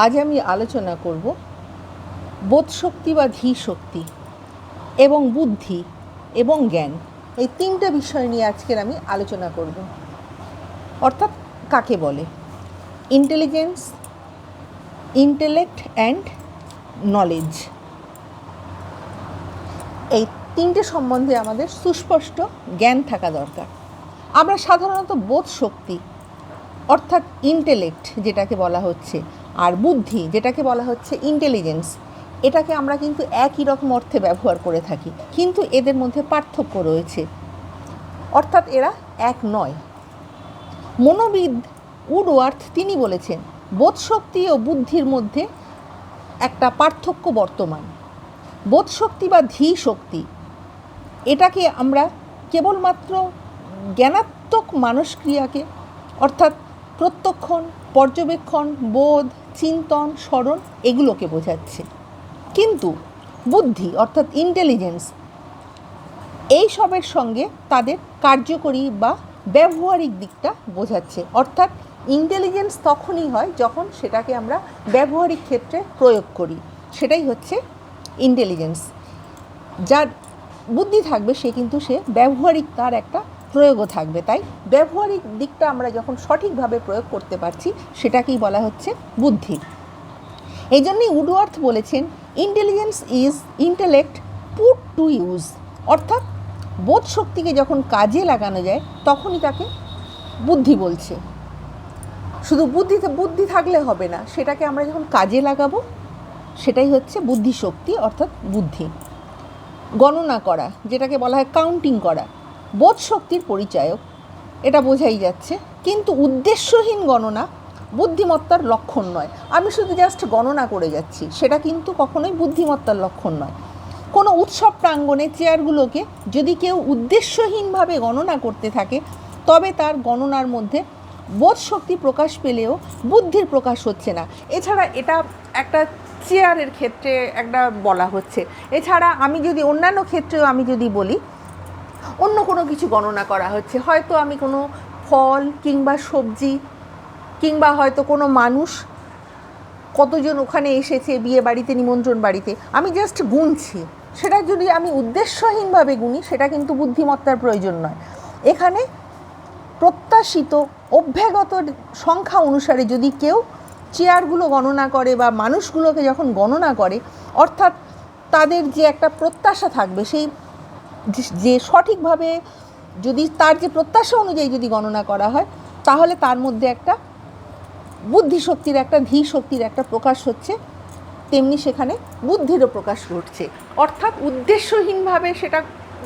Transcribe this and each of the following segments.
আজ আমি আলোচনা করব বোধশক্তি বা ধীশক্তি এবং বুদ্ধি এবং জ্ঞান, এই তিনটে বিষয় নিয়ে আজকের আমি আলোচনা করব। অর্থাৎ কাকে বলে ইন্টেলিজেন্স, ইন্টেলেক্ট অ্যান্ড নলেজ। এই তিনটে সম্বন্ধে আমাদের সুস্পষ্ট জ্ঞান থাকা দরকার। আমরা সাধারণত বোধশক্তি অর্থাৎ ইন্টেলেক্ট যেটাকে বলা হচ্ছে, আর বুদ্ধি যেটাকে বলা হচ্ছে ইন্টেলিজেন্স, এটাকে আমরা কিন্তু একই রকম অর্থে ব্যবহার করে থাকি, কিন্তু এদের মধ্যে পার্থক্য রয়েছে, অর্থাৎ এরা এক নয়। মনোবিদ উডওয়ার্থ তিনি বলেছেন বোধশক্তি ও বুদ্ধির মধ্যে একটা পার্থক্য বর্তমান। বোধশক্তি বা ধীশক্তি এটাকে আমরা কেবলমাত্র জ্ঞানাত্মক মানসক্রিয়াকে অর্থাৎ প্রত্যক্ষণ, পর্যবেক্ষণ, বোধ, চিন্তন, স্মরণ এগুলোকে বোঝাচ্ছে। কিন্তু বুদ্ধি অর্থাৎ ইন্টেলিজেন্স এই সবের সঙ্গে তাদের কার্যকরী বা ব্যবহারিক দিকটা বোঝাচ্ছে। অর্থাৎ ইন্টেলিজেন্স তখনই হয় যখন সেটাকে আমরা ব্যবহারিক ক্ষেত্রে প্রয়োগ করি, সেটাই হচ্ছে ইন্টেলিজেন্স। যার বুদ্ধি থাকবে সে কিন্তু সে ব্যবহারিক, তার একটা প্রয়োগও থাকবে। তাই ব্যবহারিক দিকটা আমরা যখন সঠিকভাবে প্রয়োগ করতে পারছি সেটাকেই বলা হচ্ছে বুদ্ধি। এই জন্যই উডওয়ার্থ বলেছেন intelligence is intellect put to use, অর্থাৎ বোধ শক্তিকে যখন কাজে লাগানো যায় তখনই তাকে বুদ্ধি বলছে। শুধু বুদ্ধি থাকলে হবে না, সেটাকে আমরা যখন কাজে লাগাবো সেটাই হচ্ছে বুদ্ধিশক্তি অর্থাৎ বুদ্ধি। গণনা করা যেটাকে বলা হয় কাউন্টিং করা বোধ শক্তির পরিচায়ক, এটা বোঝাই যাচ্ছে। কিন্তু উদ্দেশ্যহীন গণনা বুদ্ধিমত্তার লক্ষণ নয়। আমি শুধু জাস্ট গণনা করে যাচ্ছি, সেটা কিন্তু কখনোই বুদ্ধিমত্তার লক্ষণ নয়। কোনো উৎসব প্রাঙ্গণে চেয়ারগুলোকে যদি কেউ উদ্দেশ্যহীনভাবে গণনা করতে থাকে তবে তার গণনার মধ্যে বোধ শক্তি প্রকাশ পেলেও বুদ্ধির প্রকাশ হচ্ছে না। এছাড়া এটা একটা চেয়ারের ক্ষেত্রে একটা বলা হচ্ছে। এছাড়া আমি যদি অন্যান্য ক্ষেত্রেও আমি যদি বলি, অন্য কোনো কিছু গণনা করা হচ্ছে, হয়তো আমি কোনো ফল কিংবা সবজি কিংবা হয়তো কোনো মানুষ কতজন ওখানে এসেছে বিয়ে বাড়িতে, নিমন্ত্রণ বাড়িতে, আমি জাস্ট গুনছি, সেটা যদি আমি উদ্দেশ্যহীনভাবে গুনি সেটা কিন্তু বুদ্ধিমত্তার প্রয়োজন নয়। এখানে প্রত্যাশিত অভ্যাগত সংখ্যা অনুসারে যদি কেউ চেয়ারগুলো গণনা করে বা মানুষগুলোকে যখন গণনা করে, অর্থাৎ তাদের যে একটা প্রত্যাশা থাকবে, সেই যে সঠিকভাবে যদি তার যে প্রত্যাশা অনুযায়ী যদি গণনা করা হয় তাহলে তার মধ্যে একটা বুদ্ধিশক্তির, একটা ধীশক্তির একটা প্রকাশ হচ্ছে, তেমনি সেখানে বুদ্ধিরও প্রকাশ ঘটছে। অর্থাৎ উদ্দেশ্যহীনভাবে সেটা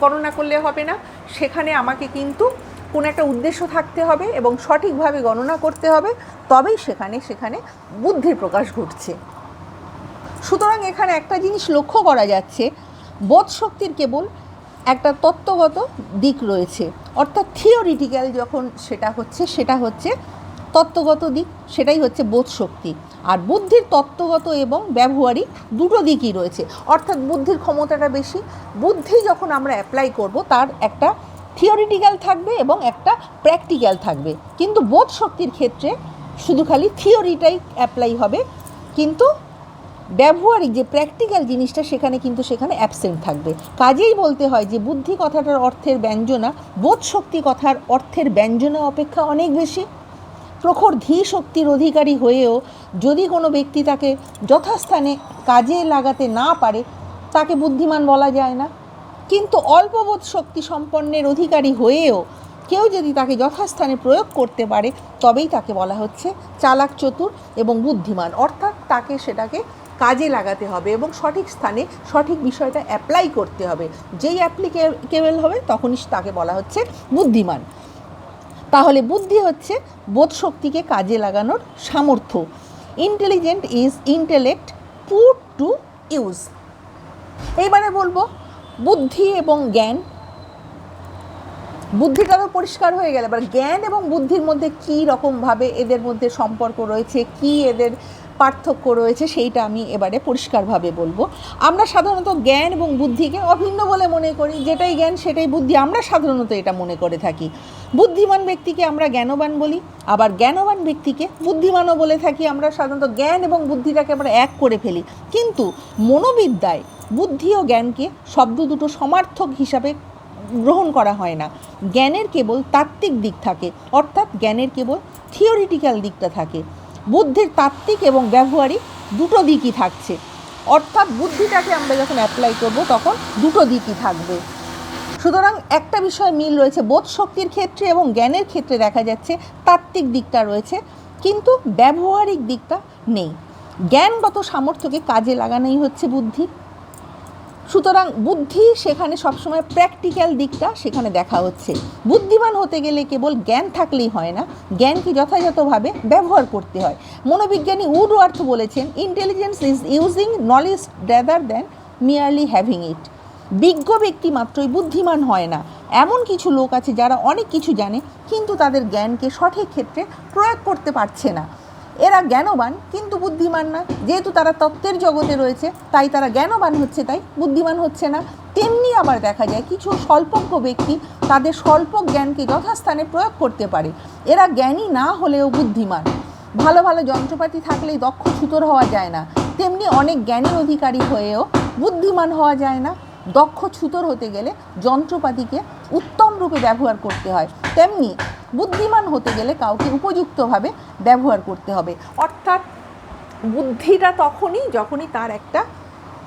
গণনা করলে হবে না, সেখানে আমাকে কিন্তু কোনো একটা উদ্দেশ্য থাকতে হবে এবং সঠিকভাবে গণনা করতে হবে, তবেই সেখানে বুদ্ধির প্রকাশ ঘটছে। সুতরাং এখানে একটা জিনিস লক্ষ্য করা যাচ্ছে, বোধ শক্তির কেবল একটা তত্ত্বগত দিক রয়েছে, অর্থাৎ থিওরিটিক্যাল যখন সেটা হচ্ছে তত্ত্বগত দিক, সেটাই হচ্ছে বোধ শক্তি। আর বুদ্ধির তত্ত্বগত এবং ব্যবহারিক দুটো দিকই রয়েছে, অর্থাৎ বুদ্ধির ক্ষমতাটা বেশি। বুদ্ধি যখন আমরা অ্যাপ্লাই করব তার একটা থিওরিটিক্যাল থাকবে এবং একটা প্র্যাকটিক্যাল থাকবে, কিন্তু বোধ শক্তির ক্ষেত্রে শুধু খালি থিওরিটাই অ্যাপ্লাই হবে, কিন্তু ব্যবহারিক যে প্র্যাকটিক্যাল জিনিসটা সেখানে অ্যাবসেন্ট থাকবে। কাজেই বলতে হয় যে বুদ্ধি কথাটার অর্থের ব্যঞ্জনা বোধ শক্তি কথার অর্থের ব্যঞ্জনা অপেক্ষা অনেক বেশি। প্রখর ধীশক্তির অধিকারী হয়েও যদি কোনো ব্যক্তি তাকে যথাস্থানে কাজে লাগাতে না পারে তাকে বুদ্ধিমান বলা যায় না। কিন্তু অল্প বোধ শক্তি সম্পন্নের অধিকারী হয়েও কেউ যদি তাকে যথাস্থানে প্রয়োগ করতে পারে তবেই তাকে বলা হচ্ছে চালাক, চতুর এবং বুদ্ধিমান। অর্থাৎ তাকে সেটাকে কাজে লাগাতে হবে এবং সঠিক স্থানে সঠিক বিষয়টা অ্যাপ্লাই করতে হবে। যেই অ্যাপ্লিকেবল হবে তখনই তাকে বলা হচ্ছে বুদ্ধিমান। তাহলে বুদ্ধি হচ্ছে বোধ শক্তিকে কাজে লাগানোর সামর্থ্য। Intelligent is intellect put to use. এইবারে বলবো বুদ্ধি এবং জ্ঞান। বুদ্ধিটা তো পরিষ্কার হয়ে গেল, এবার জ্ঞান এবং বুদ্ধির মধ্যে কী রকমভাবে এদের মধ্যে সম্পর্ক রয়েছে, কি এদের পার্থক্য রয়েছে সেইটা আমি এবারে পরিষ্কারভাবে বলবো। আমরা সাধারণত জ্ঞান এবং বুদ্ধিকে অভিন্ন বলে মনে করি, যেটাই জ্ঞান সেটাই বুদ্ধি, আমরা সাধারণত এটা মনে করে থাকি। বুদ্ধিমান ব্যক্তিকে আমরা জ্ঞানবান বলি, আবার জ্ঞানবান ব্যক্তিকে বুদ্ধিমানও বলে থাকি। আমরা সাধারণত জ্ঞান এবং বুদ্ধিটাকে আমরা এক করে ফেলি, কিন্তু মনোবিদ্যায় বুদ্ধি ও জ্ঞানকে শব্দ দুটো সমার্থক হিসাবে গ্রহণ করা হয় না। জ্ঞানের কেবল তাত্ত্বিক দিক থাকে, অর্থাৎ জ্ঞানের কেবল থিওরিটিক্যাল দিকটা থাকে। বুদ্ধির তাত্ত্বিক এবং ব্যবহারিক দুটো দিকই থাকছে, অর্থাৎ বুদ্ধিটাকে আমরা যখন অ্যাপ্লাই করব তখন দুটো দিকই থাকবে। সুতরাং একটা বিষয় মিল রয়েছে, বোধ শক্তির ক্ষেত্রে এবং জ্ঞানের ক্ষেত্রে দেখা যাচ্ছে তাত্ত্বিক দিকটা রয়েছে, কিন্তু ব্যবহারিক দিকটা নেই। জ্ঞানগত সামর্থ্যকে কাজে লাগানোই হচ্ছে বুদ্ধি। সুতরাং বুদ্ধি সেখানে সবসময় প্র্যাকটিক্যাল দিকটা সেখানে দেখা হচ্ছে। বুদ্ধিমান হতে গেলে কেবল জ্ঞান থাকলেই হয় না, জ্ঞানকে যথাযথভাবে ব্যবহার করতে হয়। মনোবিজ্ঞানী উডওয়ার্থ বলেছেন, intelligence is using knowledge rather than merely having it. বিজ্ঞ ব্যক্তি মাত্রই বুদ্ধিমান হয় না। এমন কিছু লোক আছে যারা অনেক কিছু জানে, কিন্তু তাদের জ্ঞানকে সঠিক ক্ষেত্রে প্রয়োগ করতে পারছে না। এরা জ্ঞানবান কিন্তু বুদ্ধিমান না। যেহেতু তারা তত্ত্বের জগতে রয়েছে তাই তারা জ্ঞানবান হচ্ছে, তাই বুদ্ধিমান হচ্ছে না। তেমনি আবার দেখা যায় কিছু স্বল্পজ্ঞ ব্যক্তি তাদের স্বল্প জ্ঞানকে যথাস্থানে প্রয়োগ করতে পারে। এরা জ্ঞানী না হলেও বুদ্ধিমান। ভালো ভালো যন্ত্রপাতি থাকলেই দক্ষ ছুতোর হওয়া যায় না, তেমনি অনেক জ্ঞানী অধিকারী হয়েও বুদ্ধিমান হওয়া যায় না। দক্ষ ছুতোর হতে গেলে যন্ত্রপাতিকে উত্তম রূপে ব্যবহার করতে হয়, তেমনি বুদ্ধিমান হতে গেলে কাউকে উপযুক্তভাবে ব্যবহার করতে হবে। অর্থাৎ বুদ্ধিটা তখনই যখনই তার একটা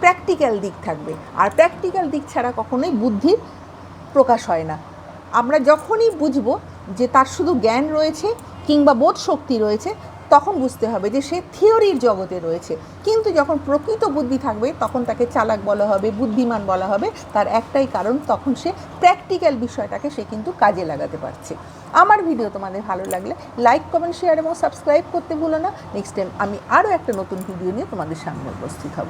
প্র্যাকটিক্যাল দিক থাকবে, আর প্র্যাকটিক্যাল দিক ছাড়া কখনোই বুদ্ধির প্রকাশ হয় না। আমরা যখনই বুঝবো যে তার শুধু জ্ঞান রয়েছে কিংবা বোধ শক্তি রয়েছে, তখন বুঝতে হবে যে সে থিওরির জগতে রয়েছে, কিন্তু যখন প্রকৃত বুদ্ধি থাকবে তখন তাকে চালাক বলা হবে, বুদ্ধিমান বলা হবে। তার একটাই কারণ, তখন সে প্র্যাকটিক্যাল বিষয়টাকে সে কিন্তু কাজে লাগাতে পারছে। আমার ভিডিও তোমাদের ভালো লাগলে লাইক, কমেন্ট, শেয়ার এবং সাবস্ক্রাইব করতে ভুলো না। নেক্সট টাইম আমি আরও একটা নতুন ভিডিও নিয়ে তোমাদের সামনে উপস্থিত হব।